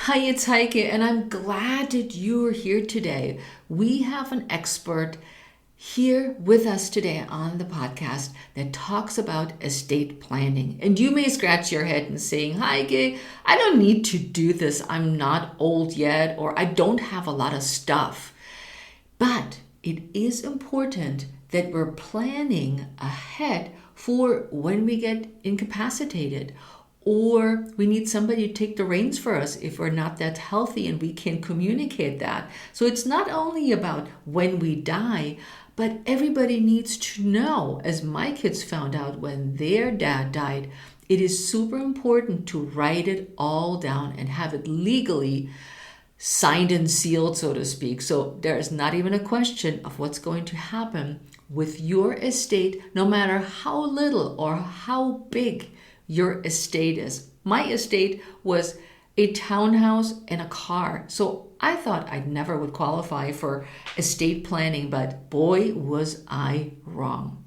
Hi, it's Heike, and I'm glad that you're here today. We have an expert here with us today on the podcast that talks about estate planning. And you may scratch your head and saying, Heike, I don't need to do this. I'm not old yet, or I don't have a lot of stuff. But it is important that we're planning ahead for when we get incapacitated or we need somebody to take the reins for us if we're not that healthy and we can communicate that. So it's not only about when we die, but everybody needs to know, as my kids found out when their dad died, it is super important to write it all down and have it legally signed and sealed, so to speak. So there is not even a question of what's going to happen with your estate, no matter how little or how big your estate is. My estate was a townhouse and a car. So I thought I never would qualify for estate planning, but boy, was I wrong.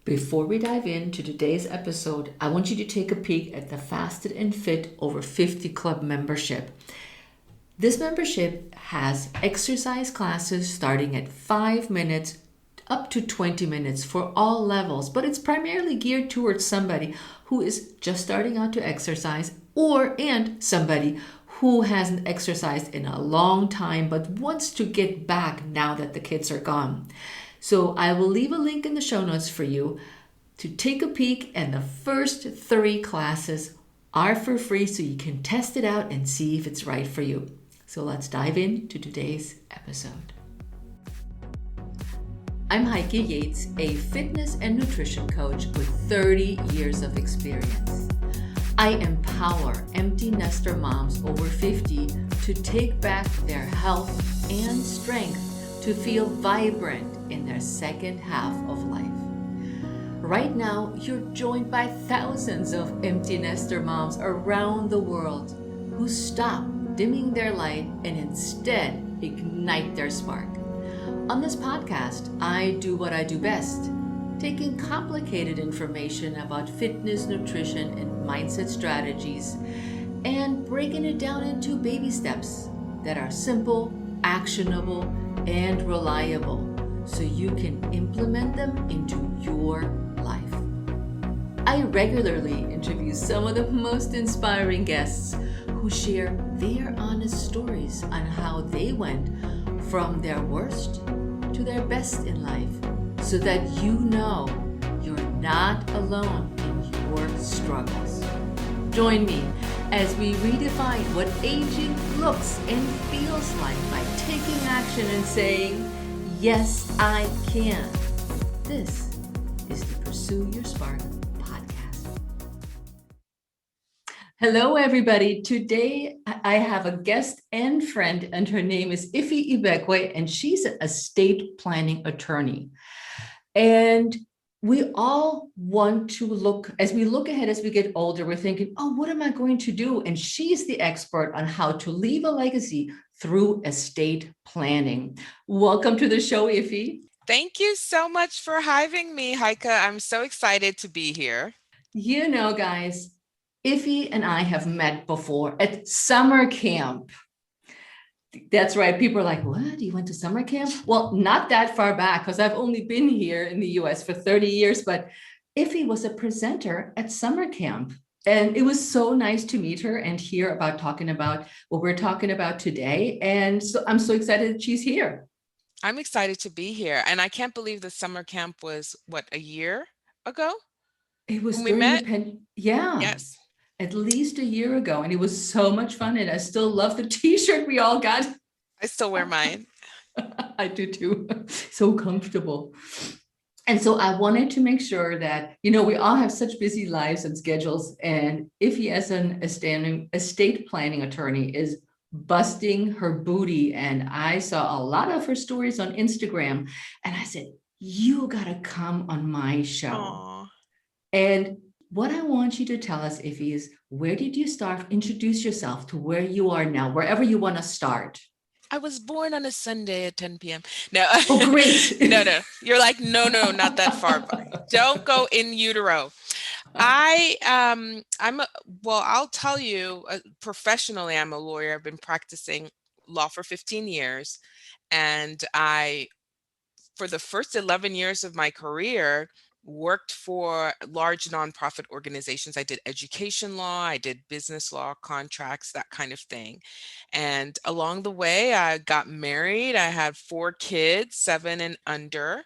Before we dive into today's episode, I want you to take a peek at the Fasted and Fit Over 50 Club membership. This membership has exercise classes starting at 5 minutes up to 20 minutes for all levels, but it's primarily geared towards somebody who is just starting out to exercise and somebody who hasn't exercised in a long time but wants to get back now that the kids are gone. So I will leave a link in the show notes for you to take a peek, and the first 3 classes are for free so you can test it out and see if it's right for you. So let's dive into today's episode. I'm Heike Yates, a fitness and nutrition coach with 30 years of experience. I empower empty nester moms over 50 to take back their health and strength to feel vibrant in their second half of life. Right now, you're joined by thousands of empty nester moms around the world who stop dimming their light and instead ignite their spark. On this podcast, I do what I do best, taking complicated information about fitness, nutrition, and mindset strategies and breaking it down into baby steps that are simple, actionable, and reliable so you can implement them into your life. I regularly interview some of the most inspiring guests who share their honest stories on how they went from their worst to their best in life, so that you know you're not alone in your struggles. Join me as we redefine what aging looks and feels like by taking action and saying, yes, I can. This is the Pursue Your Spark podcast. Hello, everybody. Today, I have a guest and friend, and her name is Iffy Ibekwe, and she's an estate planning attorney. And we all want to look, as we look ahead, as we get older, we're thinking, oh, what am I going to do? And she's the expert on how to leave a legacy through estate planning. Welcome to the show, Iffy. Thank you so much for having me, Heike. I'm so excited to be here. You know, guys, Iffy and I have met before at summer camp. That's right. People are like, what? You went to summer camp? Well, not that far back, because I've only been here in the US for 30 years, but Iffy was a presenter at summer camp. And it was so nice to meet her and hear about talking about what we're talking about today. And so I'm so excited that she's here. I'm excited to be here. And I can't believe the summer camp was, a year ago It was when we during met? the yeah. Yes. At least a year ago, and it was so much fun. And I still love the t-shirt we all got. I still wear mine. I do too. So comfortable. And so I wanted to make sure that, we all have such busy lives and schedules. And Iffy, as an estate planning attorney, is busting her booty. And I saw a lot of her stories on Instagram. And I said, you got to come on my show. Aww. And what I want you to tell us, Iffy, is where did you start? Introduce yourself to where you are now, wherever you want to start. I was born on a Sunday at 10 p.m. No. Oh, great. No. You're like, no, not that far. Don't go in utero. Well, I'll tell you, professionally, I'm a lawyer. I've been practicing law for 15 years, and I for the first 11 years of my career, worked for large nonprofit organizations. I did education law, I did business law, contracts, that kind of thing. And along the way, I got married. I had 4 kids, 7 and under.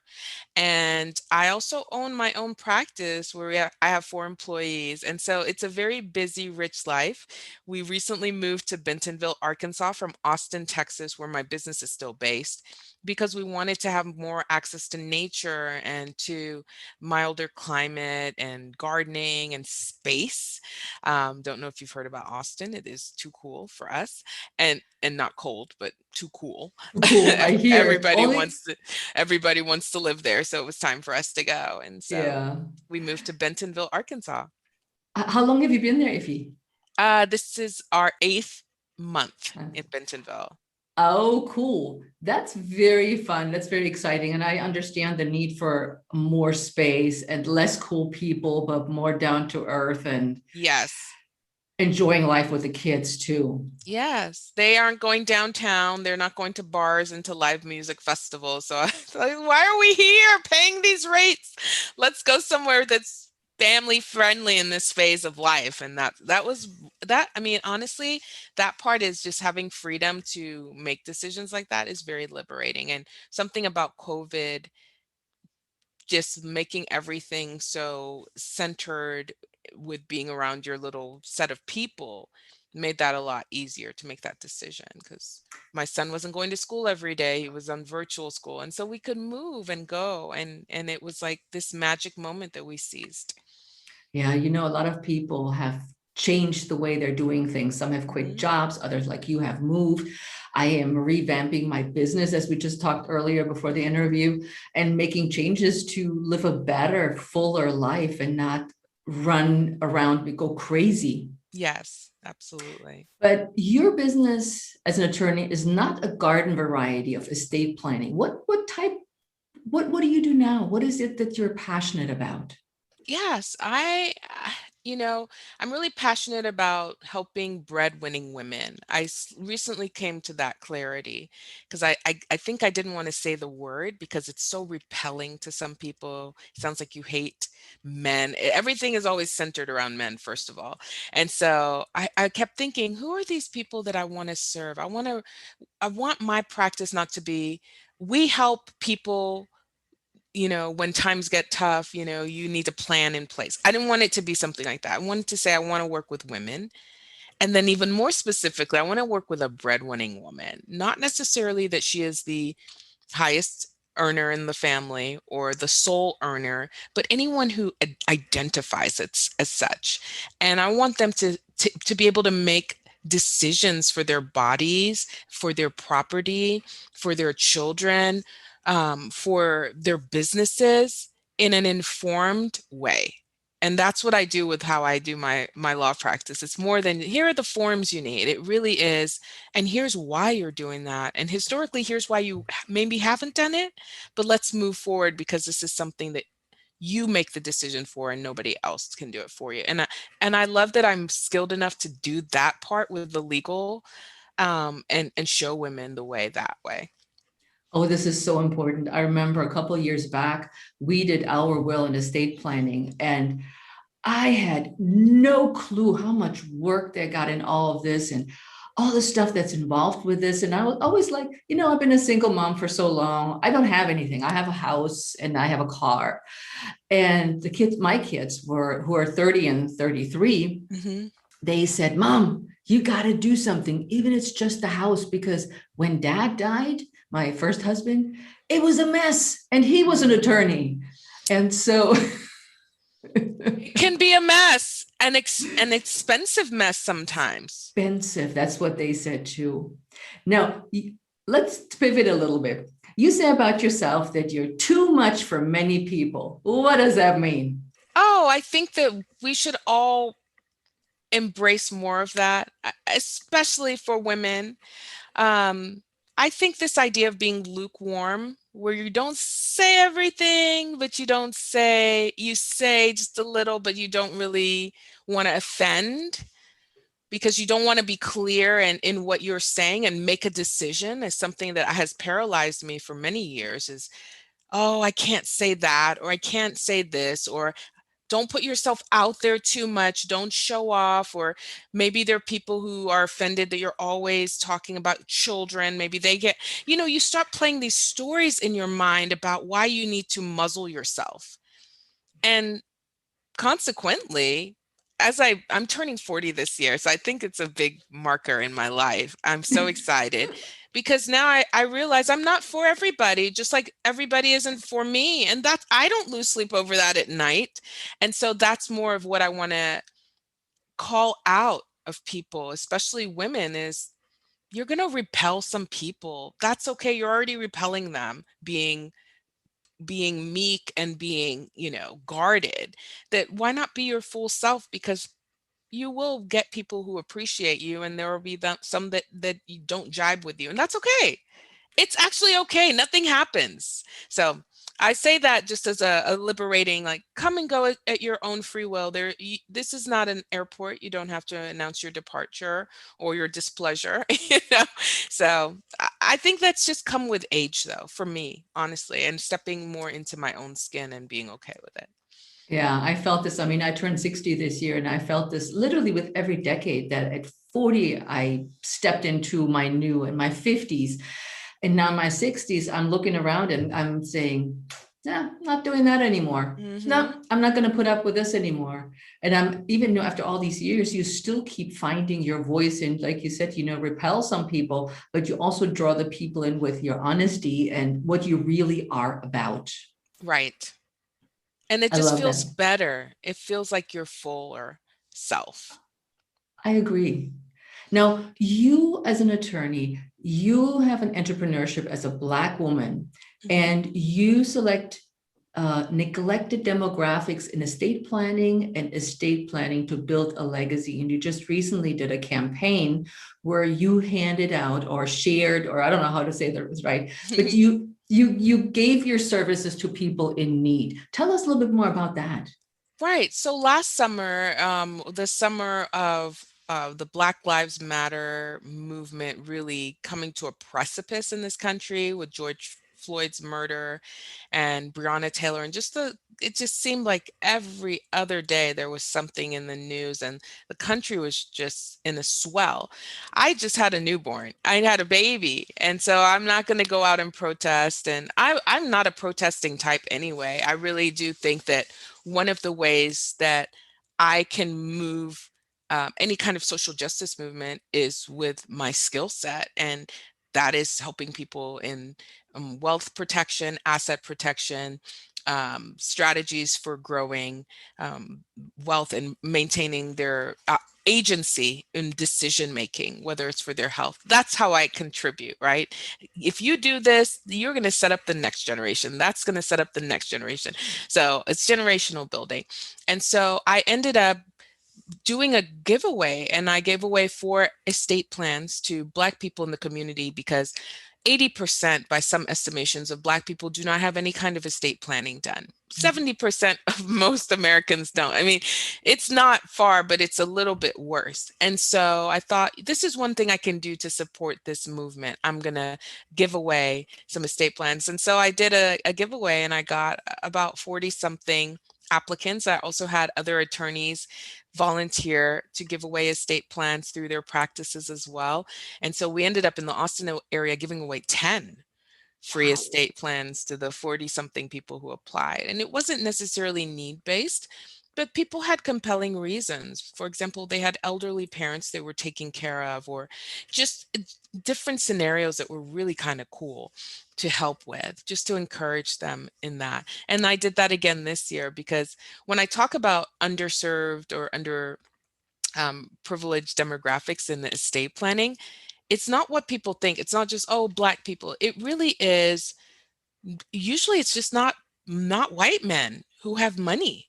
And I also own my own practice where I have 4 employees. And so it's a very busy, rich life. We recently moved to Bentonville, Arkansas from Austin, Texas, where my business is still based, because we wanted to have more access to nature and to milder climate and gardening and space. Don't know if you've heard about Austin. It is too cool for us, and not cold, but too cool. Cool. I hear. Everybody Only, wants to everybody wants to live there, so it was time for us to go, and so yeah. we moved to Bentonville, Arkansas. How long have you been there, Iffy? This is our 8th month in Bentonville. Oh, cool. That's very fun. That's very exciting. And I understand the need for more space and less cool people, but more down to earth and Yes. enjoying life with the kids too. Yes, they aren't going downtown. They're not going to bars and to live music festivals. So I was like, why are we here paying these rates? Let's go somewhere that's family friendly in this phase of life. And that was that. I mean, honestly, that part is just having freedom to make decisions like that is very liberating. And something about COVID just making everything so centered with being around your little set of people made that a lot easier to make that decision, because my son wasn't going to school every day. He was on virtual school, and so we could move and go, and it was like this magic moment that we seized. Yeah, a lot of people have changed the way they're doing things. Some have quit Hmm. jobs, others, like you, have moved. I am revamping my business, as we just talked earlier before the interview, and making changes to live a better, fuller life and not run around and go crazy. Yes, absolutely. But your business as an attorney is not a garden variety of estate planning. What do you do now? What is it that you're passionate about? Yes, you know, I'm really passionate about helping breadwinning women. Recently came to that clarity, because I think I didn't want to say the word because it's so repelling to some people. It sounds like you hate men. Everything is always centered around men, first of all. And so I kept thinking, who are these people that I want to serve? I want my practice not to be, we help people, when times get tough, you need a plan in place. I didn't want it to be something like that. I wanted to say I want to work with women. And then even more specifically, I want to work with a breadwinning woman, not necessarily that she is the highest earner in the family or the sole earner, but anyone who identifies it as such. And I want them to be able to make decisions for their bodies, for their property, for their children, for their businesses in an informed way. And that's what I do with how I do my law practice. It's more than, here are the forms you need. It really is, and here's why you're doing that. And historically, here's why you maybe haven't done it, but let's move forward because this is something that you make the decision for and nobody else can do it for you. And I love that I'm skilled enough to do that part with the legal, and show women the way that way. Oh, this is so important. I remember a couple of years back, we did our will and estate planning, and I had no clue how much work they got in all of this and all the stuff that's involved with this. And I was always like, I've been a single mom for so long. I don't have anything. I have a house and I have a car. And my kids who are 30 and 33, Hmm. they said, Mom, you got to do something, even if it's just the house, because when dad died, my first husband, it was a mess and he was an attorney. And so It can be a mess, an expensive mess sometimes. expensive. That's what they said too. Now, let's pivot a little bit. You say about yourself that you're too much for many people. What does that mean? Oh, I think that we should all embrace more of that, especially for women. Um, I think this idea of being lukewarm where you don't say everything, but you say just a little, but you don't really want to offend because you don't want to be clear in what you're saying and make a decision is something that has paralyzed me for many years is, oh, I can't say that, or I can't say this, or don't put yourself out there too much. Don't show off. Or maybe there are people who are offended that you're always talking about children. Maybe they get, you start playing these stories in your mind about why you need to muzzle yourself. And consequently, I'm turning 40 this year, so I think it's a big marker in my life. I'm so excited because now I realize I'm not for everybody, just like everybody isn't for me. And that I don't lose sleep over that at night. And so that's more of what I want to call out of people, especially women, is you're going to repel some people. That's okay. You're already repelling them, being meek and being, guarded. That why not be your full self? Because you will get people who appreciate you, and there will be some that you don't jibe with you, and that's okay. It's actually okay. Nothing happens. So I say that just as a liberating, like, come and go at your own free will. This is not an airport. You don't have to announce your departure or your displeasure. So I think that's just come with age, though, for me, honestly, and stepping more into my own skin and being okay with it. Yeah, I felt this. I mean, I turned 60 this year, and I felt this literally with every decade that at 40, I stepped into my new, in my 50s. And now in my 60s, I'm looking around and I'm saying, nah, not doing that anymore. No, Hmm. I'm not going to put up with this anymore. And I'm even after all these years, you still keep finding your voice. And like you said, repel some people, but you also draw the people in with your honesty and what you really are about. Right. And it I just love feels that. better. It feels like your fuller self. I agree. Now, you as an attorney, you have an entrepreneurship as a Black woman, Mhm. and you select neglected demographics in estate planning to build a legacy. And you just recently did a campaign where you handed out or shared, or I don't know how to say that was right, but you gave your services to people in need. Tell us a little bit more about that. Right. So last summer, the summer of the Black Lives Matter movement really coming to a precipice in this country with George Floyd's murder and Breonna Taylor, and it just seemed like every other day there was something in the news, and the country was just in a swell. I just had a newborn. I had a baby, and so I'm not going to go out and protest. And I'm not a protesting type anyway. I really do think that one of the ways that I can move any kind of social justice movement is with my skill set. And that is helping people in wealth protection, asset protection, strategies for growing wealth and maintaining their agency in decision making, whether it's for their health. That's how I contribute, right? If you do this, you're going to set up the next generation. That's going to set up the next generation. So it's generational building. And so I ended up doing a giveaway, and I gave away 4 estate plans to Black people in the community because 80% by some estimations of Black people do not have any kind of estate planning done. 70% of most Americans don't. I mean, it's not far, but it's a little bit worse. And so I thought, this is one thing I can do to support this movement. I'm going to give away some estate plans. And so I did a giveaway, and I got about 40 something applicants. I also had other attorneys volunteer to give away estate plans through their practices as well. And so we ended up in the Austin area giving away 10 free Wow. estate plans to the 40 something people who applied. And it wasn't necessarily need based, but people had compelling reasons. For example, they had elderly parents they were taking care of, or just different scenarios that were really kind of cool to help with, just to encourage them in that. And I did that again this year because when I talk about underserved or under privileged demographics in the estate planning, it's not what people think. It's not just, oh, Black people. It really is. Usually it's just not white men who have money,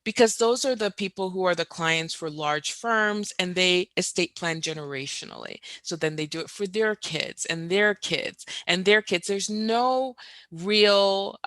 because those are the people who are the clients for large firms, and they estate plan generationally. So then they do it for their kids and their kids and their kids. There's no real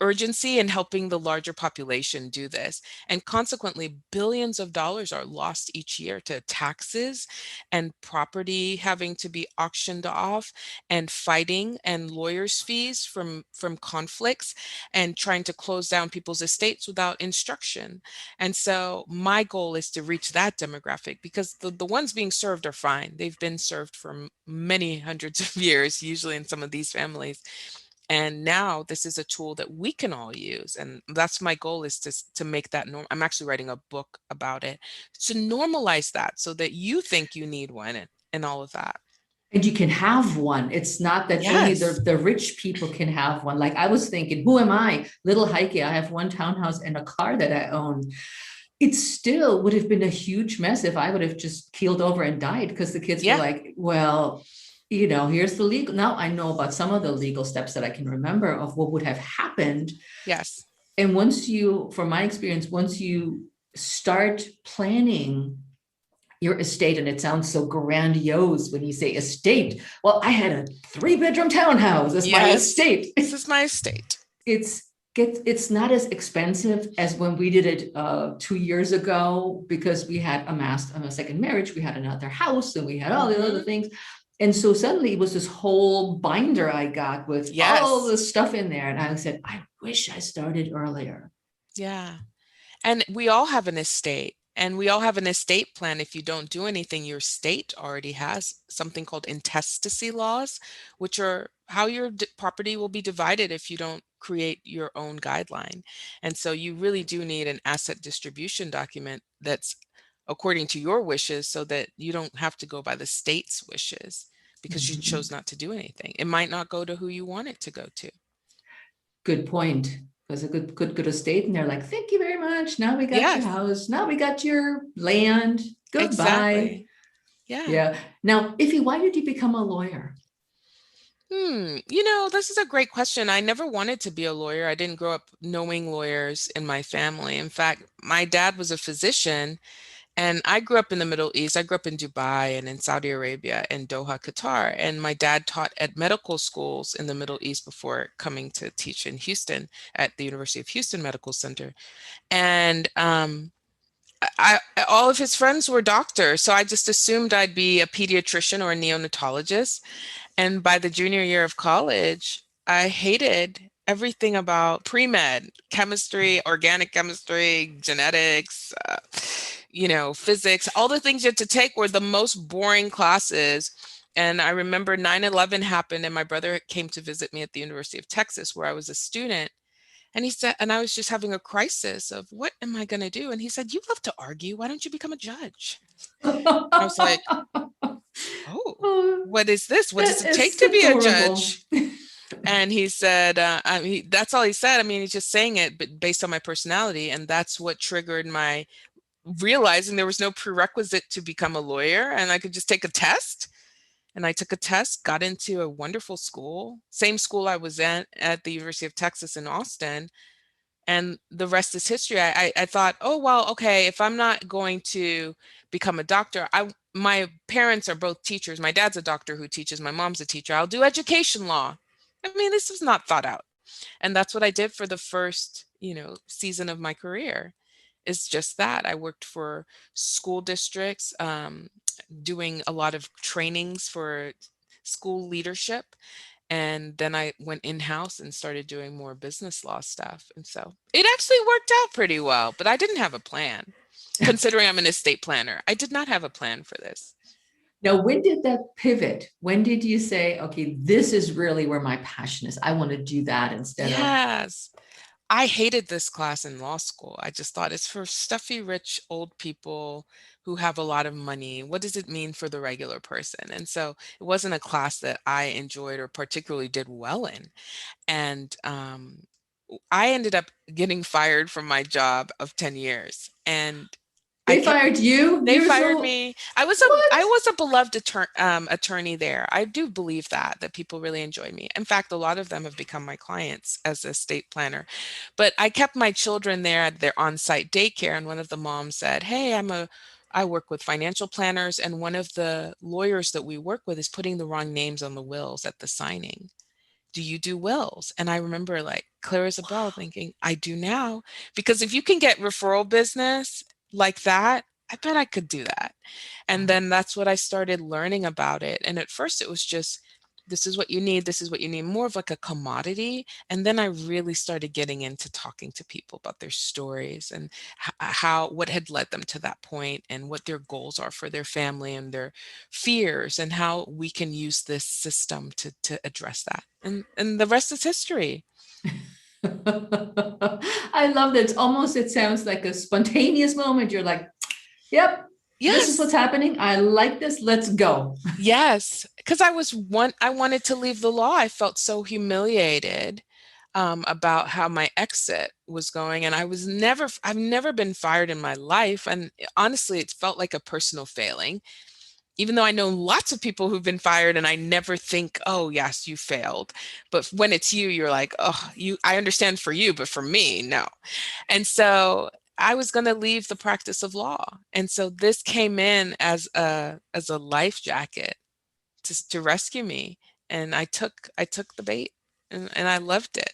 urgency in helping the larger population do this. And consequently, billions of dollars are lost each year to taxes and property having to be auctioned off and fighting and lawyers' fees from conflicts and trying to close down people's estates without instruction. And so my goal is to reach that demographic, because the ones being served are fine. They've been served for many hundreds of years, usually in some of these families. And now this is a tool that we can all use. And that's my goal, is to make that norm. I'm actually writing a book about it, to normalize that so that you think you need one, and all of that. And you can have one. It's not that only Yes. the rich people can have one. Like I was thinking, who am I? Little Heike, I have one townhouse and a car that I own. It still would have been a huge mess if I would have just keeled over and died, because the kids were Yeah. like, well, here's the legal. Now I know about some of the legal steps that I can remember of what would have happened. Yes. And from my experience, once you start planning your estate, and it sounds so grandiose when you say estate. Well, I had a 3-bedroom townhouse as my Yes. estate. This is my estate. It's it's not as expensive as when we did it 2 years ago, because we had amassed on a second marriage. We had another house and we had all the other Hmm. things. And so suddenly it was this whole binder I got with all Yes. the stuff in there. And I said, I wish I started earlier. Yeah. And we all have an estate, and we all have an estate plan. If you don't do anything, your state already has something called intestacy laws, which are how your property will be divided if you don't create your own guideline. And so you really do need an asset distribution document that's according to your wishes, so that you don't have to go by the state's wishes because you chose Mhm. not to do anything. It might not go to who you want it to go to. Good point. Because a good estate, and they're like, thank you very much. Now we got your Yes, house. Now we got your land. Goodbye. exactly. Yeah. Yeah. Now, Iffy, why did you become a lawyer? This is a great question. I never wanted to be a lawyer. I didn't grow up knowing lawyers in my family. In fact, my dad was a physician, and I grew up in the Middle East. I grew up in Dubai and in Saudi Arabia and Doha, Qatar. And my dad taught at medical schools in the Middle East before coming to teach in Houston at the University of Houston Medical Center. And all of his friends were doctors, so I just assumed I'd be a pediatrician or a neonatologist. And by the junior year of college, I hated everything about pre-med, chemistry, organic chemistry, genetics, physics. All the things you had to take were the most boring classes. And I remember 9/11 happened, and my brother came to visit me at the University of Texas, where I was a student. And he said, and I was just having a crisis of what am I going to do? And he said, "You love to argue. Why don't you become a judge?" I was like, "Oh, Oh, what is this? What does that it take is to be a adorable. judge?" And he said, that's all he said. I mean, he's just saying it, but based on my personality. And that's what triggered my realizing there was no prerequisite to become a lawyer, and I could just take a test. And I took a test, got into a wonderful school, same school I was at the University of Texas in Austin. And the rest is history. I thought, oh, well, okay, if I'm not going to become a doctor, my parents are both teachers. My dad's a doctor who teaches, my mom's a teacher. I'll do education law. I mean, this was not thought out. And that's what I did for the first, season of my career. Is just that. I worked for school districts, doing a lot of trainings for school leadership. And then I went in-house and started doing more business law stuff. And so it actually worked out pretty well, but I didn't have a plan. Considering I'm an estate planner, I did not have a plan for this. Now, when did that pivot? When did you say, okay, this is really where my passion is? I want to do that instead of. Yes. I hated this class in law school. I just thought it's for stuffy, rich, old people who have a lot of money. What does it mean for the regular person? And so it wasn't a class that I enjoyed or particularly did well in. And I ended up getting fired from my job of 10 years. And I They kept fired you? They You're fired so me. I what? was a beloved attorney there. I do believe that people really enjoy me. In fact, a lot of them have become my clients as a estate planner. But I kept my children there at their on-site daycare, and one of the moms said, "Hey, I work with financial planners, and one of the lawyers that we work with is putting the wrong names on the wills at the signing. Do you do wills?" And I remember like clear as a bell thinking, I do now. Because if you can get referral business like that, I bet I could do that. And then that's what I started learning about it. And at first it was just, this is what you need, this is what you need, more of like a commodity. And then I really started getting into talking to people about their stories and what had led them to that point and what their goals are for their family and their fears and how we can use this system to address that. And the rest is history. I love that. It's almost, it sounds like a spontaneous moment. You're like, yep, this is what's Yes. happening. I like this. Let's go. Yes, because I wanted to leave the law. I felt so humiliated about how my exit was going, and I've never been fired in my life, and honestly, it felt like a personal failing. Even though I know lots of people who've been fired, and I never think, "Oh, yes, you failed." But when it's you, you're like, "Oh, you." I understand for you, but for me, no. And so I was going to leave the practice of law, and so this came in as a life jacket to rescue me, and I took the bait, and I loved it.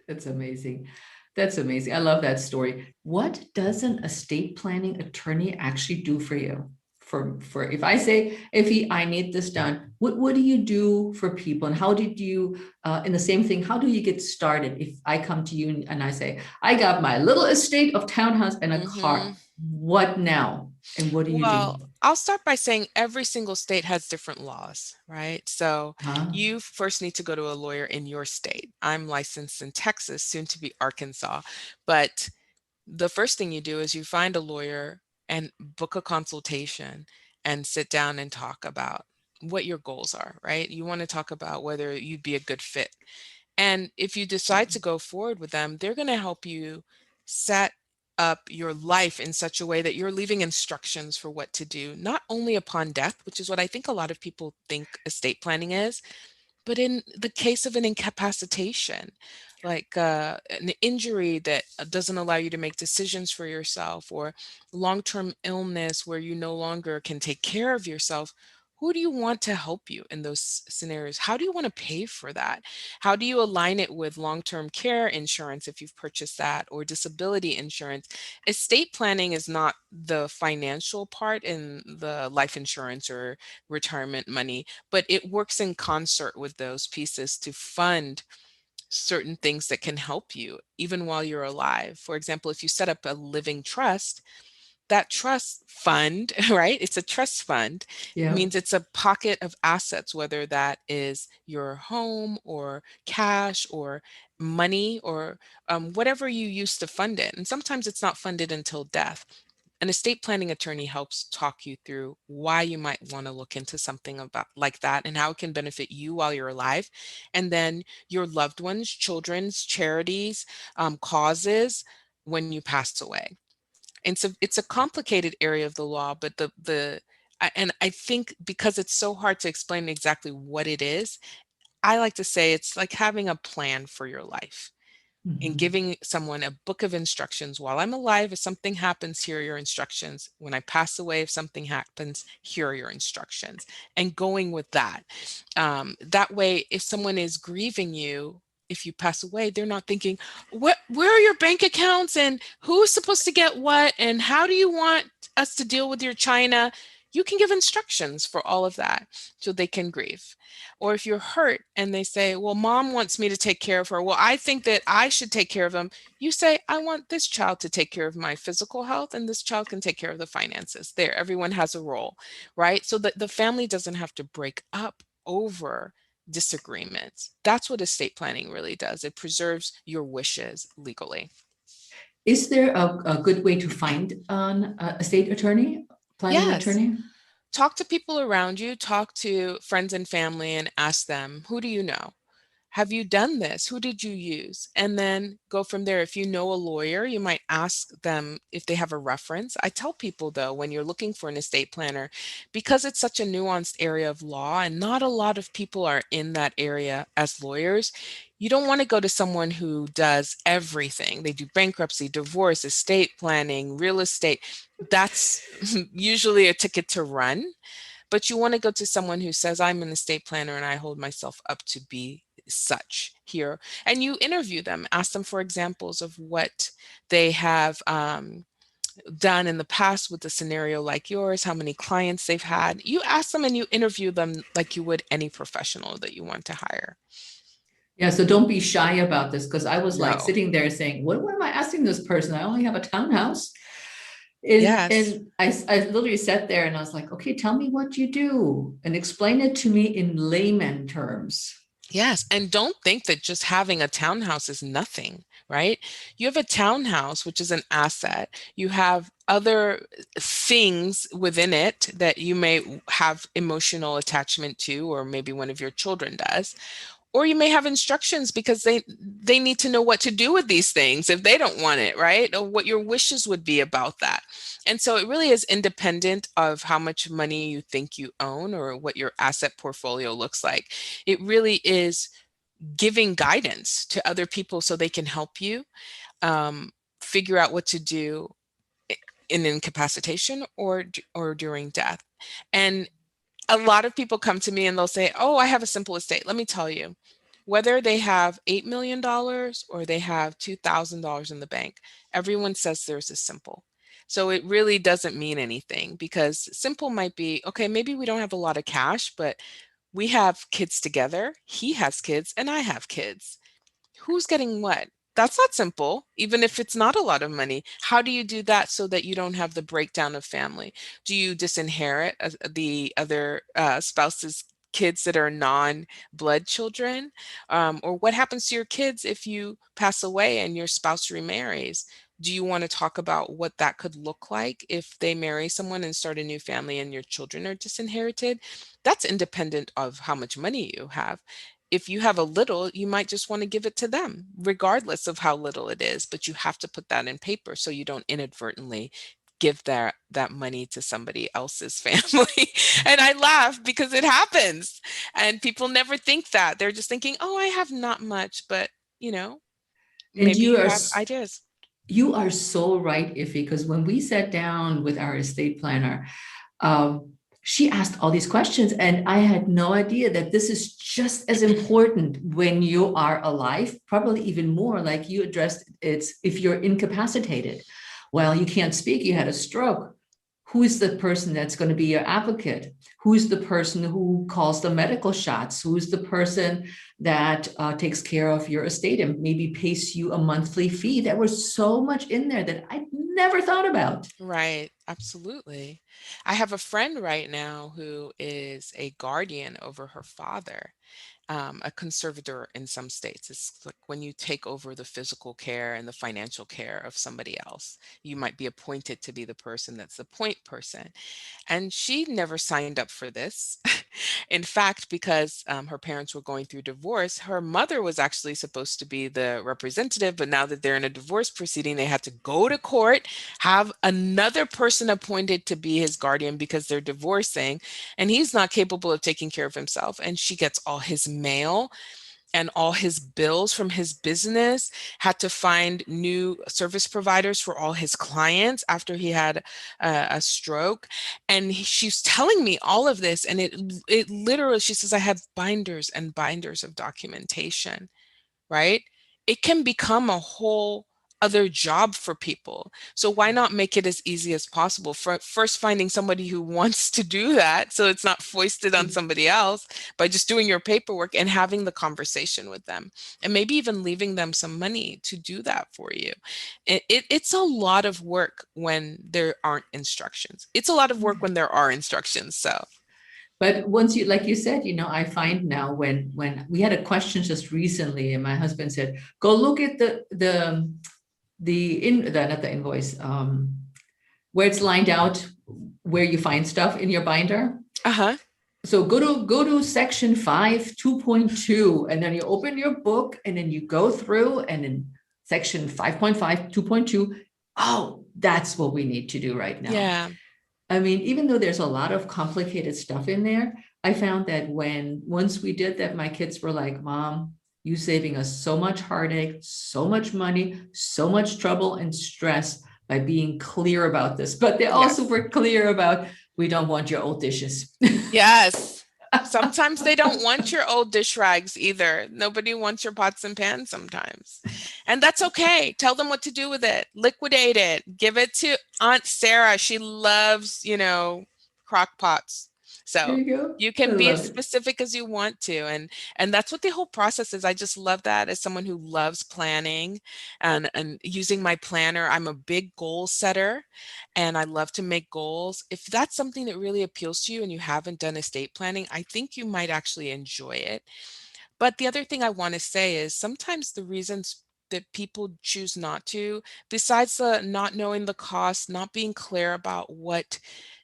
That's amazing. That's amazing. I love that story. What does an estate planning attorney actually do for you? For if I say, Iffy, I need this done, what do you do for people? And how did you, in the same thing, how do you get started? If I come to you and I say, I got my little estate of townhouse and a Mhm. car, what now? And what do you Well, do? I'll start by saying every single state has different laws, right? So Huh? you first need to go to a lawyer in your state. I'm licensed in Texas, soon to be Arkansas. But the first thing you do is you find a lawyer and book a consultation and sit down and talk about what your goals are, right? You want to talk about whether you'd be a good fit. And if you decide to go forward with them, they're going to help you set up your life in such a way that you're leaving instructions for what to do, not only upon death, which is what I think a lot of people think estate planning is, but in the case of an incapacitation, like an injury that doesn't allow you to make decisions for yourself, or long-term illness where you no longer can take care of yourself, who do you want to help you in those scenarios? How do you want to pay for that? How do you align it with long-term care insurance if you've purchased that, or disability insurance? Estate planning is not the financial part in the life insurance or retirement money, but it works in concert with those pieces to fund certain things that can help you even while you're alive. For example, if you set up a living trust, that trust fund, right? It's a trust fund, Yeah. means it's a pocket of assets, whether that is your home or cash or money or whatever you use to fund it. And sometimes it's not funded until death. An estate planning attorney helps talk you through why you might want to look into something about like that and how it can benefit you while you're alive, and then your loved ones, children's charities, causes when you pass away. And so it's a complicated area of the law, but and I think because it's so hard to explain exactly what it is, I like to say it's like having a plan for your life and Mhm. giving someone a book of instructions. While I'm alive, if something happens, here are your instructions. When I pass away, if something happens, here are your instructions. And going with that. That way, if someone is grieving you, if you pass away, they're not thinking, where are your bank accounts and who's supposed to get what and how do you want us to deal with your china? You can give instructions for all of that so they can grieve. Or if you're hurt and they say, well, mom wants me to take care of her. Well, I think that I should take care of them. You say, I want this child to take care of my physical health and this child can take care of the finances. There, everyone has a role, right? So that the family doesn't have to break up over disagreements. That's what estate planning really does. It preserves your wishes legally. Is there a good way to find an estate attorney, planning Yes. attorney? Talk to people around you, talk to friends and family and ask them, who do you know? Have you done this? Who did you use? And then go from there. If you know a lawyer, you might ask them if they have a reference. I tell people, though, when you're looking for an estate planner, because it's such a nuanced area of law and not a lot of people are in that area as lawyers, you don't want to go to someone who does everything. They do bankruptcy, divorce, estate planning, real estate. That's usually a ticket to run. But you want to go to someone who says, I'm an estate planner and I hold myself up to be such here. And you interview them, ask them for examples of what they have done in the past with a scenario like yours, how many clients they've had. You ask them and you interview them like you would any professional that you want to hire. Yeah, so don't be shy about this, because I was like No. sitting there saying, what am I asking this person? I only have a townhouse. And, Yes. and I literally sat there and I was like, okay, tell me what you do and explain it to me in layman terms. Yes, and don't think that just having a townhouse is nothing, right? You have a townhouse, which is an asset. You have other things within it that you may have emotional attachment to, or maybe one of your children does. Or you may have instructions because they need to know what to do with these things if they don't want it, right? Or what your wishes would be about that. And so it really is independent of how much money you think you own or what your asset portfolio looks like. It really is giving guidance to other people so they can help you figure out what to do in incapacitation or during death. And a lot of people come to me and they'll say, "Oh, I have a simple estate." Let me tell you, whether they have $8 million or they have $2,000 in the bank, everyone says theirs is simple. So it really doesn't mean anything because simple might be, okay, maybe we don't have a lot of cash, but we have kids together. He has kids and I have kids. Who's getting what? That's not simple, even if it's not a lot of money. How do you do that so that you don't have the breakdown of family? Do you disinherit the other spouse's kids that are non-blood children? Or what happens to your kids if you pass away and your spouse remarries? Do you want to talk about what that could look like if they marry someone and start a new family and your children are disinherited? That's independent of how much money you have. If you have a little, you might just want to give it to them, regardless of how little it is. But you have to put that in paper so you don't inadvertently give that money to somebody else's family. And I laugh because it happens. And people never think that. They're just thinking, oh, I have not much, but you know, And maybe you have ideas. you are so right, Iffy, because when we sat down with our estate planner, she asked all these questions, and I had no idea that this is just as important when you are alive, probably even more, like you addressed, it's if you're incapacitated. Well, you can't speak, you had a stroke. Who's the person that's going to be your advocate? Who's the person who calls the medical shots? Who's the person that takes care of your estate and maybe pays you a monthly fee? There was so much in there that I never thought about. Right, absolutely. I have a friend right now who is a guardian over her father, a conservator in some states. It's like when you take over the physical care and the financial care of somebody else, you might be appointed to be the person that's the point person. And she never signed up for this. In fact, because her parents were going through divorce, her mother was actually supposed to be the representative, but now that they're in a divorce proceeding, they had to go to court, have another person appointed to be his guardian because they're divorcing, and he's not capable of taking care of himself. And she gets all his mail and all his bills from his business, had to find new service providers for all his clients after he had a stroke. And she's telling me all of this. And it literally, she says, I had binders and binders of documentation, right? It can become a whole other job for people. So why not make it as easy as possible for first finding somebody who wants to do that so it's not foisted on somebody else by just doing your paperwork and having the conversation with them and maybe even leaving them some money to do that for you. It's a lot of work when there aren't instructions. It's a lot of work when there are instructions. So But once you, like you said, I find now when we had a question just recently, and my husband said, "Go look at the not the invoice, where it's lined out, where you find stuff in your binder." uh-huh. So go to section 5, 2.2, and then you open your book and then you go through and in section 5.5, 2.2. Oh, that's what we need to do right now. Yeah. I mean, even though there's a lot of complicated stuff in there, I found that when once we did that, my kids were like, Mom, you saving us so much heartache, so much money, so much trouble and stress by being clear about this. But they also Yes. were clear about we don't want your old dishes. Yes. Sometimes they don't want your old dish rags either. Nobody wants your pots and pans sometimes. And that's okay. Tell them what to do with it. Liquidate it. Give it to Aunt Sarah. She loves, crock pots. There So you go. you I can be love as it. specific as you want to. And that's what the whole process is. I just love that as someone who loves planning and using my planner. I'm a big goal setter and I love to make goals. If that's something that really appeals to you and you haven't done estate planning, I think you might actually enjoy it. But the other thing I want to say is sometimes the reasons that people choose not to, besides the not knowing the cost, not being clear about what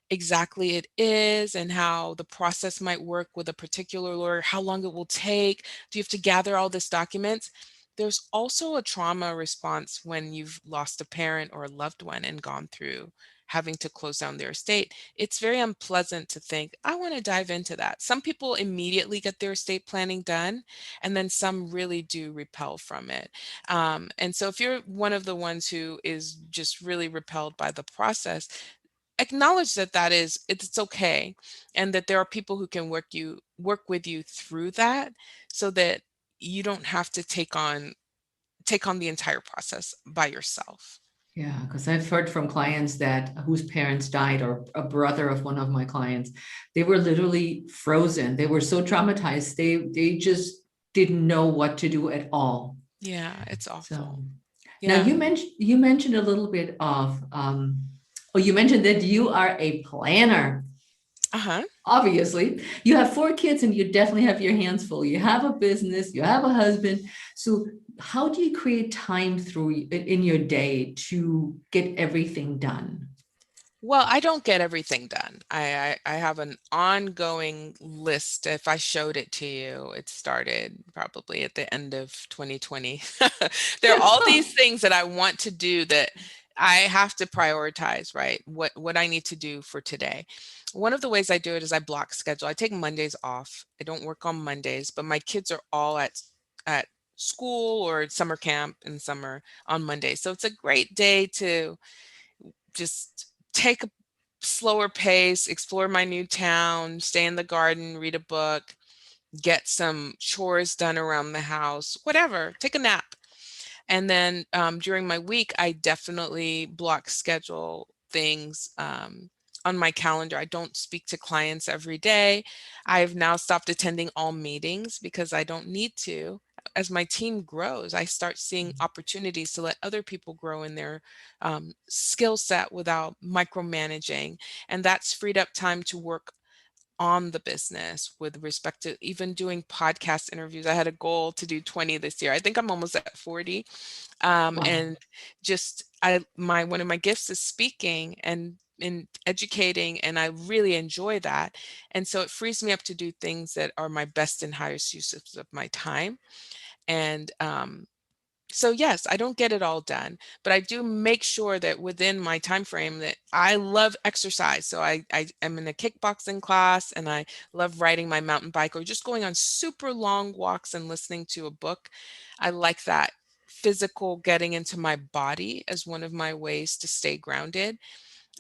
exactly it is and how the process might work with a particular lawyer, how long it will take. Do you have to gather all this documents? There's also a trauma response when you've lost a parent or a loved one and gone through having to close down their estate. It's very unpleasant to think, I want to dive into that. Some people immediately get their estate planning done, and then some really do repel from it. And so if you're one of the ones who is just really repelled by the process, acknowledge that it's okay, and that there are people who can work with you through that, so that you don't have to take on the entire process by yourself. Yeah, because I've heard from clients that whose parents died, or a brother of one of my clients, they were literally frozen. They were so traumatized. They just didn't know what to do at all. Yeah, it's So awful. now Yeah. you mentioned a little bit of oh, you mentioned that you are a planner. Uh-huh. Obviously, you have 4 kids and you definitely have your hands full. You have a business, you have a husband. So how do you create time through in your day to get everything done? Well, I don't get everything done. I have an ongoing list. If I showed it to you, it started probably at the end of 2020. There are all these things that I want to do that I have to prioritize, right? What I need to do for today. One of the ways I do it is I block schedule. I take Mondays off. I don't work on Mondays, but my kids are all at school or summer camp in summer on Monday. So it's a great day to just take a slower pace, explore my new town, stay in the garden, read a book, get some chores done around the house, whatever, take a nap. And then during my week, I definitely block schedule things on my calendar. I don't speak to clients every day. I've now stopped attending all meetings because I don't need to. As my team grows, I start seeing opportunities to let other people grow in their skill set without micromanaging. And that's freed up time to work on the business with respect to even doing podcast interviews. I had a goal to do 20 this year. I think I'm almost at 40. Wow. And just I my one of my gifts is speaking and in educating, and I really enjoy that. And so it frees me up to do things that are my best and highest uses of my time. And so yes, I don't get it all done, but I do make sure that within my time frame that I love exercise. So I am in a kickboxing class and I love riding my mountain bike or just going on super long walks and listening to a book. I like that physical getting into my body as one of my ways to stay grounded.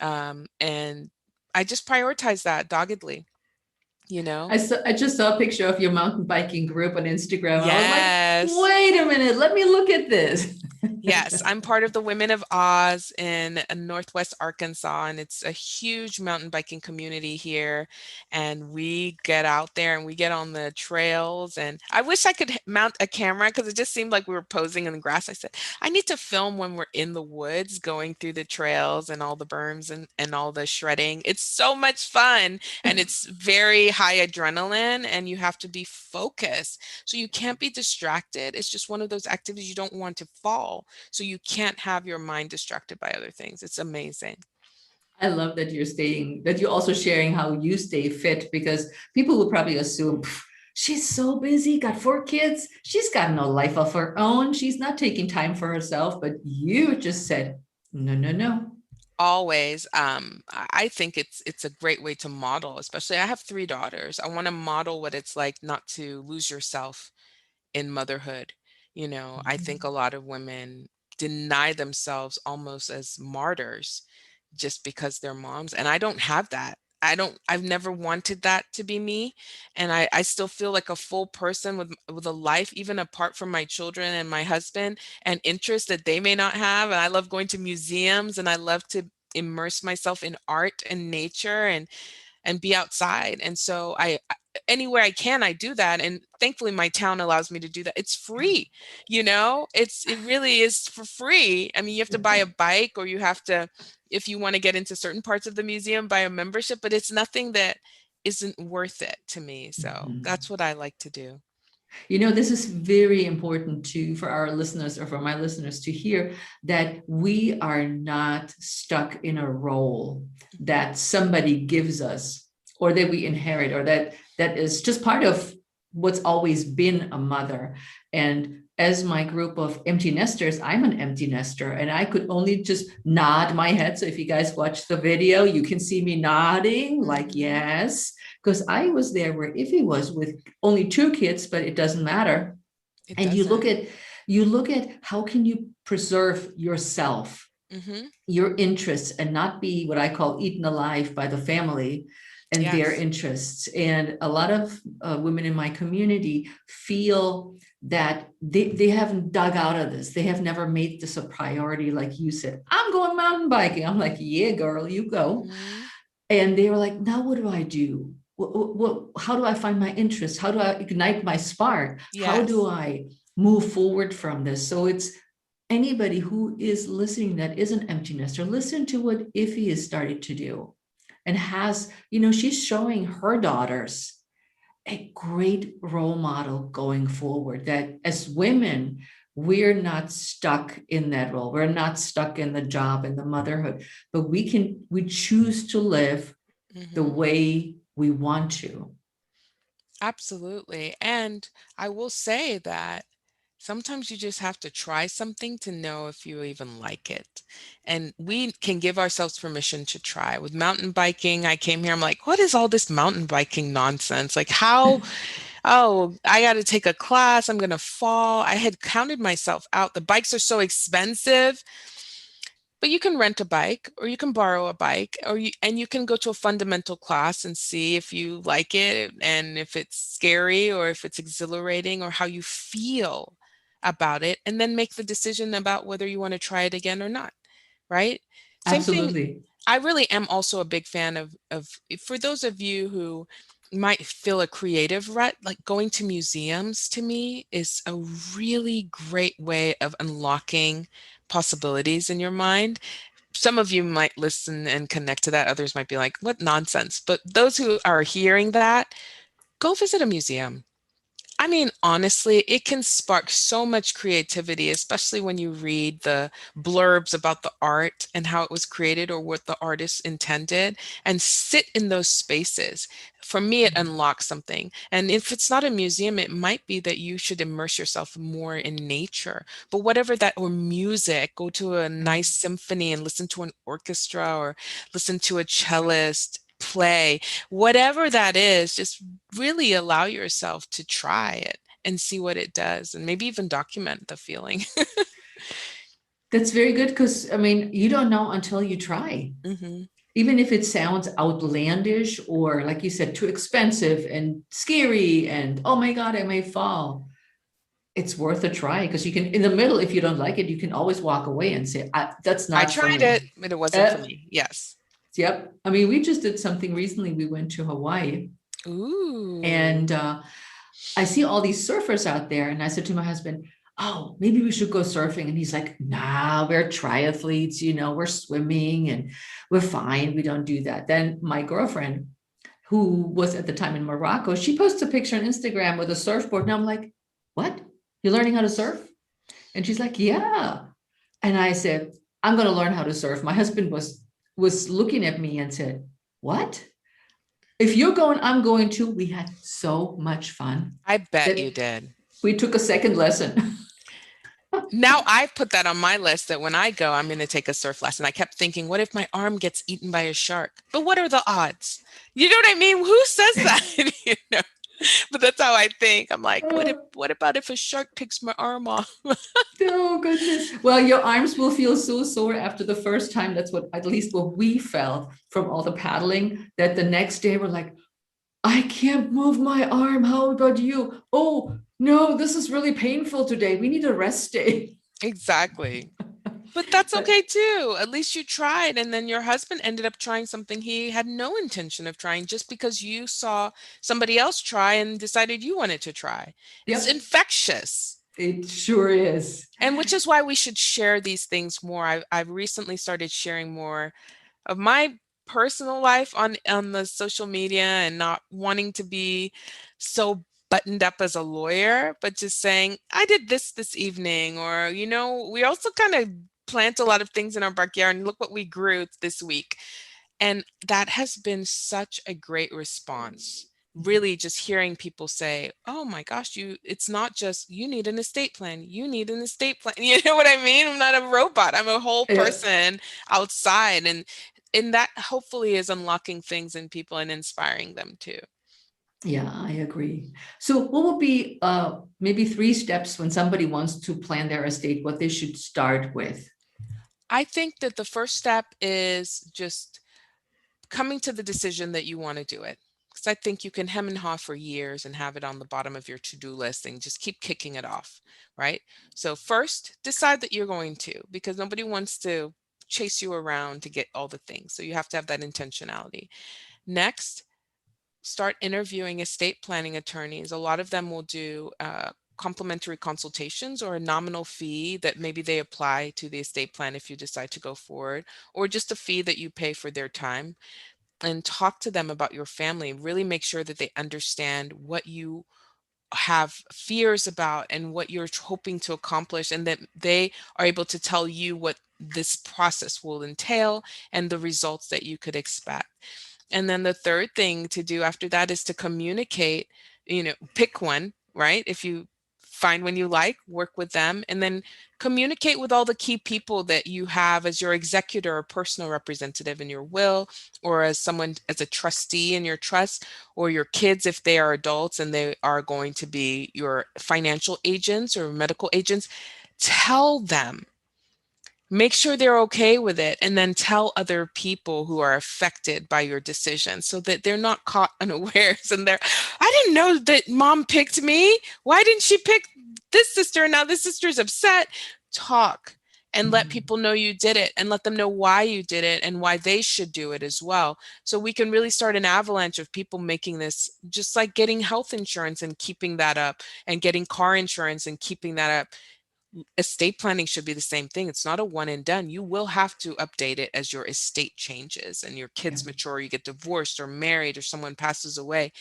And I just prioritize that doggedly, you know? I just saw a picture of your mountain biking group on Instagram. I was like, Yes. wait a minute, let me look at this. Yes, I'm part of the Women of Oz in Northwest Arkansas, and it's a huge mountain biking community here. And we get out there and we get on the trails. And I wish I could mount a camera because it just seemed like we were posing in the grass. I said, I need to film when we're in the woods going through the trails and all the berms and all the shredding. It's so much fun and it's very high adrenaline, and you have to be focused. So you can't be distracted. It's just one of those activities you don't want to fall. So you can't have your mind distracted by other things. It's amazing. I love that you're also sharing how you stay fit, because people will probably assume, "Pff, she's so busy, got 4 kids, she's got no life of her own, she's not taking time for herself." But you just said, no, no, no. Always. I think it's a great way to model, especially I have 3 daughters. I want to model what it's like not to lose yourself in motherhood. You know, I think a lot of women deny themselves almost as martyrs just because they're moms, and I don't have that. I've never wanted that to be me, and I still feel like a full person with a life even apart from my children and my husband and interests that they may not have. And I love going to museums, and I love to immerse myself in art and nature and be outside. And so anywhere I can, I do that. And thankfully my town allows me to do that. It's free, you know, it really is for free. I mean, you have to buy a bike, or you have to, if you want to get into certain parts of the museum, buy a membership, but it's nothing that isn't worth it to me. So Mhm. that's what I like to do. This is very important for our listeners, or for my listeners, to hear that we are not stuck in a role that somebody gives us, or that we inherit, or that is just part of what's always been a mother. And as my group of empty nesters, I'm an empty nester, and I could only just nod my head. So if you guys watch the video, you can see me nodding like Hmm. yes, because I was there where Iffy was, with only 2 kids, but it doesn't matter. It And doesn't. you look at how can you preserve yourself, Hmm. your interests, and not be what I call eaten alive by the family and their Yes. interests. And a lot of women in my community feel that they haven't dug out of this. They have never made this a priority. Like you said, I'm going mountain biking. I'm like, yeah, girl, you go. Hmm. And they were like, now what do I do? How do I find my interest? How do I ignite my spark? How do Yes. I move forward from this? So it's anybody who is listening that is an empty nester, listen to what Iffy is starting to do. And she's showing her daughters a great role model going forward, that as women, we're not stuck in that role. We're not stuck in the job and the motherhood, but we choose to live the Hmm. way we want to. Absolutely. And I will say that sometimes you just have to try something to know if you even like it. And we can give ourselves permission to try. With mountain biking, I came here, I'm like, what is all this mountain biking nonsense? Like, how, oh, I got to take a class, I'm going to fall. I had counted myself out. The bikes are so expensive. But you can rent a bike, or you can borrow a bike, and you can go to a fundamental class and see if you like it, and if it's scary, or if it's exhilarating, or how you feel about it, and then make the decision about whether you want to try it again or not, right? Same thing. Absolutely. I really am also a big fan of for those of you who might feel a creative rut, like going to museums to me is a really great way of unlocking possibilities in your mind. Some of you might listen and connect to that. Others might be like, what nonsense? But those who are hearing that, go visit a museum. I mean, honestly, it can spark so much creativity, especially when you read the blurbs about the art and how it was created, or what the artist intended, and sit in those spaces. For me, it unlocks something. And if it's not a museum, it might be that you should immerse yourself more in nature. But whatever that, or music, go to a nice symphony and listen to an orchestra, or listen to a cellist play, whatever that is, just really allow yourself to try it and see what it does, and maybe even document the feeling. That's very good, because I mean, you don't know until you try. Hmm. Even if it sounds outlandish, or like you said, too expensive and scary, and oh my God, I may fall. It's worth a try, because you can, in the middle, if you don't like it, you can always walk away and say, that's I not for tried me. it, but it wasn't for Uh, me. Yes. yep. I mean, we just did something recently. We went to Hawaii, Ooh. and I see all these surfers out there. And I said to my husband, oh, maybe we should go surfing. And he's like, nah, we're triathletes, we're swimming and we're fine. We don't do that. Then my girlfriend, who was at the time in Morocco, she posts a picture on Instagram with a surfboard. And I'm like, what? You're learning how to surf? And she's like, yeah. And I said, I'm going to learn how to surf. My husband was was looking at me and said, "What? If you're going, I'm going too." We had so much fun I bet you that did. we took a second lesson. Now I've put that on my list that when I go, I'm going to take a surf lesson. I kept thinking, what if my arm gets eaten by a shark? But what are the odds? You know what I mean? Who says that? You know? But that's how I think. I'm like, what about if a shark picks my arm off? Oh goodness. Well, your arms will feel so sore after the first time. That's what, at least what we felt from all the paddling, that the next day we're like, I can't move my arm. How about you? Oh, no, this is really painful today. We need a rest day. Exactly. But that's But okay too. At least you tried. And then your husband ended up trying something he had no intention of trying just because you saw somebody else try and decided you wanted to try. It's yep, infectious. it sure is. And which is why we should share these things more. I've recently started sharing more of my personal life on the social media and not wanting to be so buttoned up as a lawyer, but just saying, I did this evening, or, we also kind of plant a lot of things in our backyard and look what we grew this week. And that has been such a great response. Really just hearing people say, "Oh my gosh, it's not just you need an estate plan. You need an estate plan." You know what I mean? I'm not a robot. I'm a whole Yeah, person outside, and that hopefully is unlocking things in people and inspiring them too. yeah, I agree. So what would be maybe 3 steps when somebody wants to plan their estate, what they should start with? I think that the first step is just coming to the decision that you want to do it. Because I think you can hem and haw for years and have it on the bottom of your to-do list and just keep kicking it off, right? So first, decide that you're going to, because nobody wants to chase you around to get all the things. So you have to have that intentionality. Next, start interviewing estate planning attorneys. A lot of them will do complimentary consultations or a nominal fee that maybe they apply to the estate plan if you decide to go forward, or just a fee that you pay for their time, and talk to them about your family. Really make sure that they understand what you have fears about and what you're hoping to accomplish, and that they are able to tell you what this process will entail and the results that you could expect. And then the third thing to do after that is to communicate, pick one, right? If you find one you like, work with them, and then communicate with all the key people that you have as your executor or personal representative in your will, or as someone, as a trustee in your trust, or your kids if they are adults and they are going to be your financial agents or medical agents. Tell them, make sure they're okay with it, and then tell other people who are affected by your decision so that they're not caught unawares and I didn't know that mom picked me. Why didn't she pick this sister? And now this sister's upset. Talk and let Mhm. people know you did it, and let them know why you did it and why they should do it as well. So we can really start an avalanche of people making this, just like getting health insurance and keeping that up, and getting car insurance and keeping that up. Estate planning should be the same thing. It's not a one and done. You will have to update it as your estate changes and your Yeah. kids mature, you get divorced or married, or someone passes away.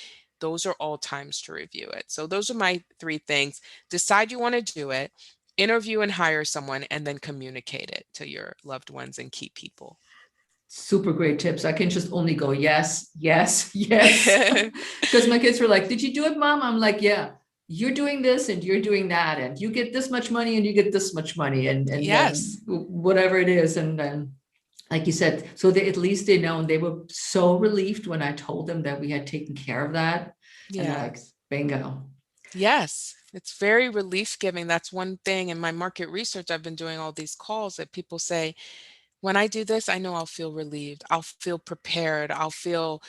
Those are all times to review it. So those are my 3 things. Decide you want to do it, interview and hire someone, and then communicate it to your loved ones and key people. Super great tips. I can just only go, yes, yes, yes. Because my kids were like, "Did you do it, mom?" I'm like, "Yeah, you're doing this and you're doing that, and you get this much money and you get this much money, and then Yes. whatever it is." And then, like you said, so they, at least they know, and they were so relieved when I told them that we had taken care of that. And they're like, Yes. bingo. Yes, it's very relief giving. That's one thing in my market research. I've been doing all these calls that people say, when I do this, I know I'll feel relieved. I'll feel prepared. I'll feel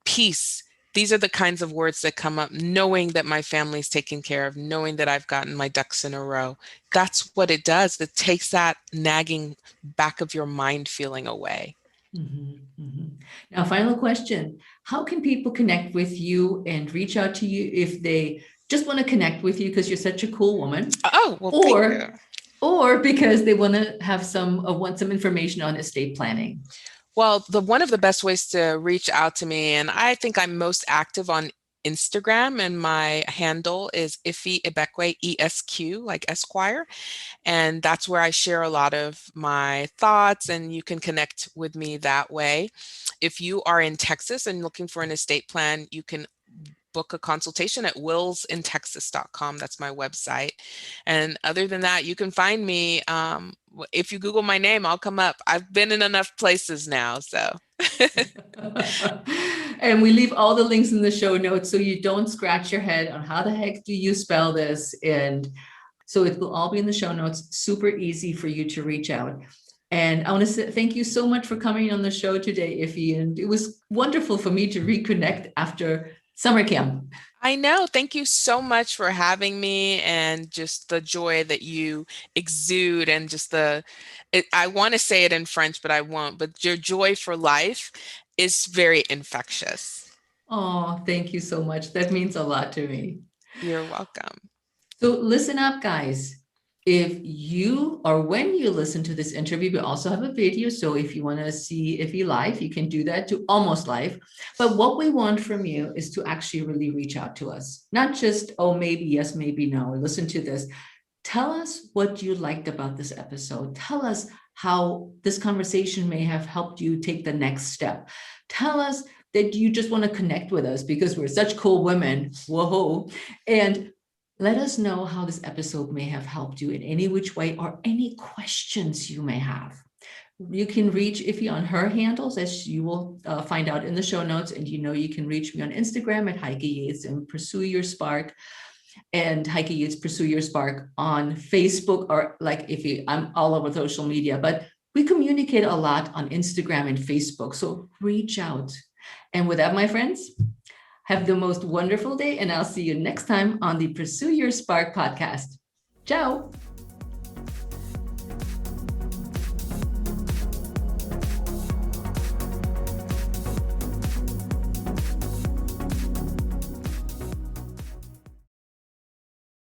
peace. These are the kinds of words that come up, knowing that my family's taken care of, knowing that I've gotten my ducks in a row. That's what it does. It takes that nagging back of your mind feeling away. Mhm, mhm. Now, final question. How can people connect with you and reach out to you if they just want to connect with you because you're such a cool woman, Oh, well, thank you. or because they want to have some want some information on estate planning? Well, the one of the best ways to reach out to me, and I think I'm most active on Instagram, and my handle is Iffy Ibekwe, ESQ, like Esquire. And that's where I share a lot of my thoughts, and you can connect with me that way. If you are in Texas and looking for an estate plan, you can book a consultation at willsintexas.com. That's my website. And other than that, you can find me. If you Google my name, I'll come up. I've been in enough places now, so. And we leave all the links in the show notes so you don't scratch your head on how the heck do you spell this. And so it will all be in the show notes, super easy for you to reach out. And I want to say thank you so much for coming on the show today, Iffy. And it was wonderful for me to reconnect after summer camp. I know. Thank you so much for having me, and just the joy that you exude, and just I want to say it in French, but I won't, but your joy for life is very infectious. Oh, thank you so much. That means a lot to me. You're welcome. So listen up, guys. If you or when you listen to this interview, we also have a video. So if you want to see Iffy live, you can do that to almost live. But what we want from you is to actually really reach out to us. Not just, oh, maybe yes, maybe no. Listen to this. Tell us what you liked about this episode. Tell us how this conversation may have helped you take the next step. Tell us that you just want to connect with us because we're such cool women. Whoa. And let us know how this episode may have helped you in any which way, or any questions you may have. You can reach Iffy on her handles, as you will find out in the show notes. And you can reach me on Instagram at Heike Yates and Pursue Your Spark, and Heike Yates Pursue Your Spark on Facebook, or like Iffy, I'm all over social media, but we communicate a lot on Instagram and Facebook. So reach out. And with that, my friends, have the most wonderful day, and I'll see you next time on the Pursue Your Spark podcast. Ciao.